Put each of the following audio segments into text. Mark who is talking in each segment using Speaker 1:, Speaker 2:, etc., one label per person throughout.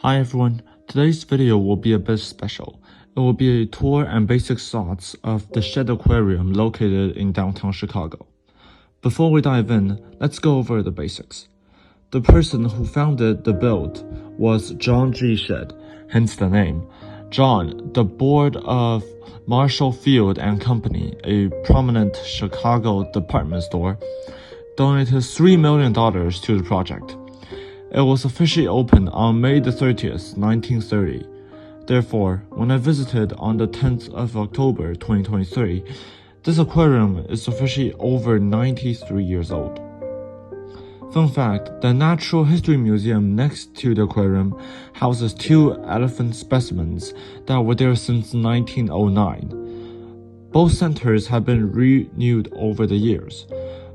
Speaker 1: Hi everyone, today's video will be a bit special. It will be a tour and basic thoughts of the Shed Aquarium located in downtown Chicago. Before we dive in, let's go over the basics. The person who founded the build was John G. Shedd, hence the name. John, the board of Marshall Field and Company, a prominent Chicago department store, donated $3 million to the project. It was officially opened on May the 30th, 1930. Therefore, when I visited on the 10th of October 2023, this aquarium is officially over 93 years old. Fun fact, the Natural History Museum next to the aquarium houses 2 elephant specimens that were there since 1909. Both centers have been renewed over the years,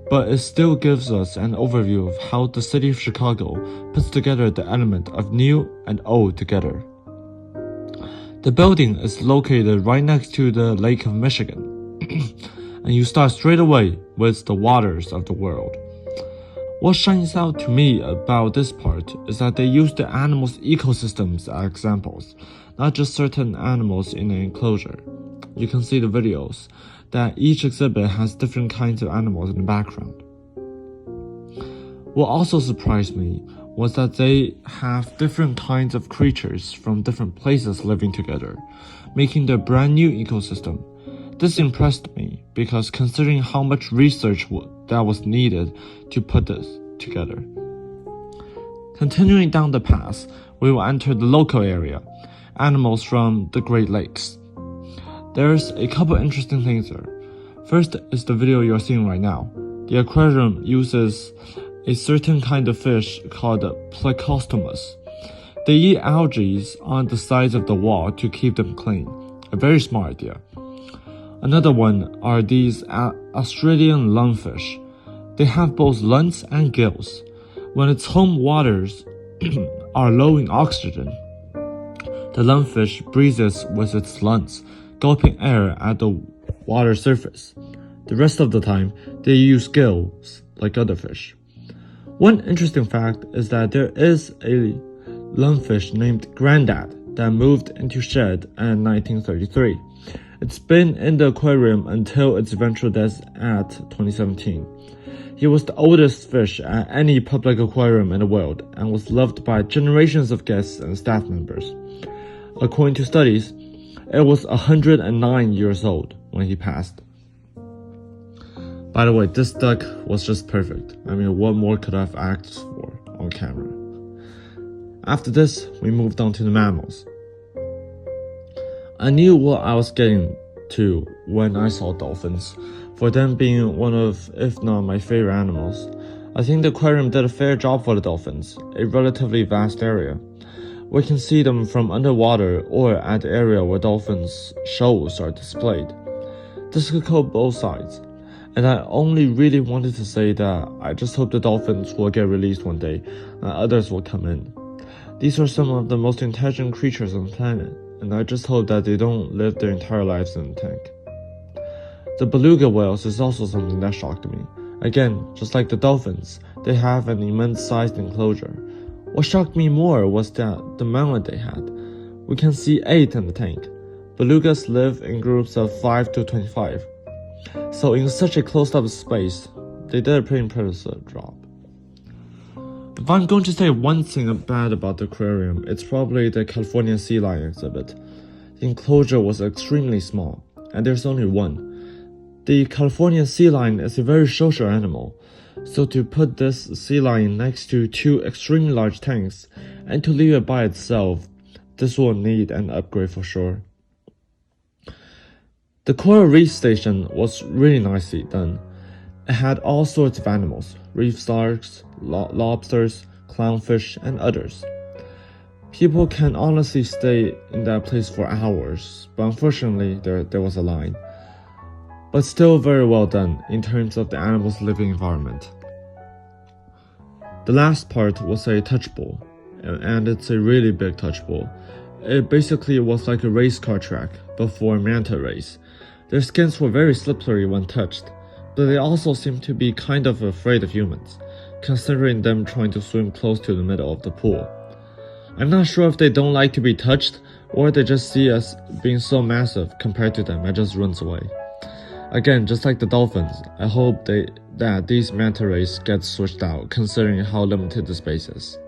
Speaker 1: but it still gives us an overview of how the city of Chicago puts together the element of new and old together. The building is located right next to the Lake of Michigan, and you start straight away with the waters of the world. What shines out to me about this part is that they use the animals' ecosystems as examples, not just certain animals in an enclosure. You can see the videos that each exhibit has different kinds of animals in the background. What also surprised me was that they have different kinds of creatures from different places living together, making their brand new ecosystem. This impressed me because considering how much research that was needed to put this together. Continuing down the path, we will enter the local area, animals from the Great Lakes. There's a couple interesting things there. First is the video you're seeing right now. The aquarium uses a certain kind of fish called Plecostomus. They eat algae on the sides of the wall to keep them clean. A very smart idea. Another one are these Australian lungfish. They have both lungs and gills. When its home waters are low in oxygen, the lungfish breathes with its lungs, gulping air at the water surface. The rest of the time, they use gills like other fish. One interesting fact is that there is a lungfish named Grandad that moved into Shed in 1933. It's been in the aquarium until its eventual death at 2017. He was the oldest fish at any public aquarium in the world and was loved by generations of guests and staff members. According to studies, it was 109 years old when he passed. By the way, this duck was just perfect. I mean, what more could I have asked for on camera? After this, we moved on to the mammals. I knew what I was getting to when I saw dolphins, for them being one of, if not my favorite animals. I think the aquarium did a fair job for the dolphins, a relatively vast area. We can see them from underwater or at the area where dolphins shows are displayed. This could go both sides, and I only really wanted to say that I just hope the dolphins will get released one day and others will come in. These are some of the most intelligent creatures on the planet, and I just hope that they don't live their entire lives in a tank. The beluga whales is also something that shocked me. Again, just like the dolphins, they have an immense sized enclosure. What shocked me more was that the amount they had. We can see 8 in the tank. Belugas live in groups of 5 to 25. So in such a closed-up space, they did a pretty impressive job. If I'm going to say one thing bad about the aquarium, it's probably the California sea lion exhibit. The enclosure was extremely small, and there's only one. The California sea lion is a very social animal, so to put this sea lion next to 2 extremely large tanks and to leave it by itself, this will need an upgrade for sure. The coral reef station was really nicely done. It had all sorts of animals, reef sharks, lobsters, clownfish, and others. People can honestly stay in that place for hours, but unfortunately there was a line. But still very well done in terms of the animals' living environment. The last part was a touch bowl, and it's a really big touch bowl. It basically was like a race car track, but for a manta race. Their skins were very slippery when touched, but they also seemed to be kind of afraid of humans, considering them trying to swim close to the middle of the pool. I'm not sure if they don't like to be touched or they just see us being so massive compared to them and just runs away. Again, just like the dolphins, I hope that these manta rays get switched out considering how limited the space is.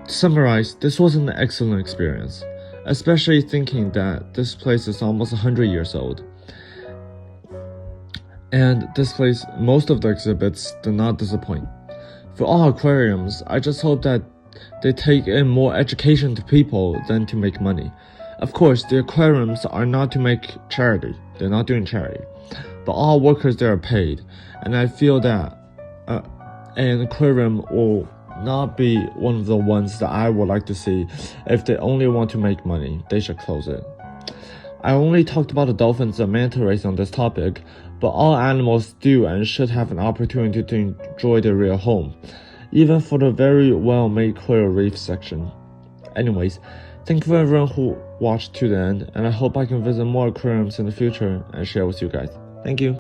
Speaker 1: To summarize, this was an excellent experience, especially thinking that this place is almost 100 years old. And this place, most of the exhibits did not disappoint. For all aquariums, I just hope that they take in more education to people than to make money. Of course, the aquariums are not to make charity. They're not doing charity. But all workers there are paid. And I feel that an aquarium will not be one of the ones that I would like to see. If they only want to make money, they should close it. I only talked about the dolphins and manta rays on this topic, but all animals do and should have an opportunity to enjoy their real home, even for the very well-made coral reef section. Anyways, thank you for everyone who watched to the end, and I hope I can visit more aquariums in the future and share with you guys. Thank you.